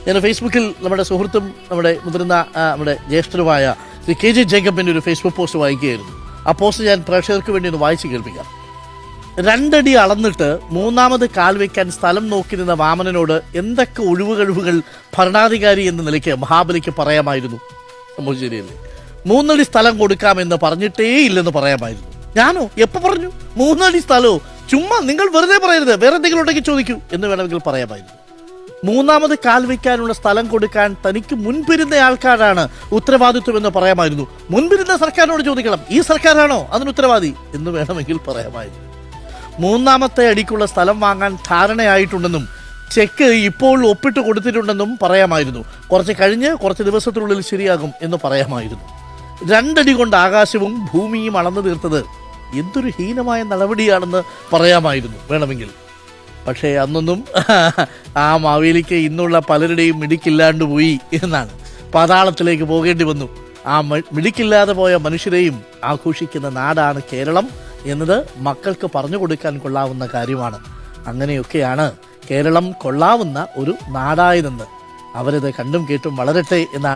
ഞാൻ ഫേസ്ബുക്കിൽ നമ്മുടെ സുഹൃത്തും നമ്മുടെ മുതിർന്ന നമ്മുടെ ജ്യേഷ്ഠനുമായ ശ്രീ KG ജേക്കബിൻ്റെ ഒരു ഫേസ്ബുക്ക് പോസ്റ്റ് വായിക്കുകയായിരുന്നു. ആ പോസ്റ്റ് ഞാൻ പ്രേക്ഷകർക്ക് വേണ്ടി ഒന്ന് വായിച്ച് കേൾപ്പിക്കാം. 2 അടി അളന്നിട്ട് 3ാമത് കാൽ വയ്ക്കാൻ സ്ഥലം നോക്കി നിന്ന വാമനനോട് എന്തൊക്കെ ഒഴിവുകഴിവുകൾ ഭരണാധികാരി എന്ന നിലയ്ക്ക് മഹാബലിക്ക് പറയാമായിരുന്നു. സംഭവം ശരിയല്ലേ? 3 അടി സ്ഥലം കൊടുക്കാമെന്ന് പറഞ്ഞിട്ടേ ഇല്ലെന്ന് പറയാമായിരുന്നു. ഞാനോ എപ്പോൾ പറഞ്ഞു? 3 അടി സ്ഥലമോ? ചുമ്മാ നിങ്ങൾ വെറുതെ പറയരുത്, വേറെ എന്തെങ്കിലും ഉണ്ടെങ്കിൽ ചോദിക്കൂ എന്ന് വേണമെങ്കിൽ പറയാമായിരുന്നു. 3ാമത് കാൽ വയ്ക്കാനുള്ള സ്ഥലം കൊടുക്കാൻ തനിക്ക് മുൻപിരുന്ന ആൾക്കാരാണ് ഉത്തരവാദിത്വം എന്ന് പറയാമായിരുന്നു. മുൻപിരുന്ന സർക്കാരിനോട് ചോദിക്കണം, ഈ സർക്കാരാണോ അതിന് ഉത്തരവാദി എന്ന് വേണമെങ്കിൽ പറയാമായിരുന്നു. 3ാമത്തെ അടിക്കുള്ള സ്ഥലം വാങ്ങാൻ ധാരണയായിട്ടുണ്ടെന്നും ചെക്ക് ഇപ്പോൾ ഒപ്പിട്ട് കൊടുത്തിട്ടുണ്ടെന്നും പറയാമായിരുന്നു. കുറച്ച് ദിവസത്തിനുള്ളിൽ ശരിയാകും എന്ന് പറയാമായിരുന്നു. 2 അടി കൊണ്ട് ആകാശവും ഭൂമിയും അളന്നു തീർത്തത് എന്തൊരു ഹീനമായ നടപടിയാണെന്ന് പറയാമായിരുന്നു വേണമെങ്കിൽ. പക്ഷേ അന്നൊന്നും ആ മാവേലിക്ക് ഇന്നുള്ള പലരുടെയും മിടിക്കില്ലാണ്ട് പോയി എന്നാണ്. പാതാളത്തിലേക്ക് പോകേണ്ടി വന്നു. ആ മിടിക്കില്ലാതെ പോയ മനുഷ്യരെയും ആഘോഷിക്കുന്ന നാടാണ് കേരളം എന്നത് മക്കൾക്ക് പറഞ്ഞു കൊടുക്കാൻ കൊള്ളാവുന്ന കാര്യമാണ്. അങ്ങനെയൊക്കെയാണ് കേരളം കൊള്ളാവുന്ന ഒരു നാടായതെന്ന് അവരത് കണ്ടും കേട്ടും വളരട്ടെ എന്നാണ്.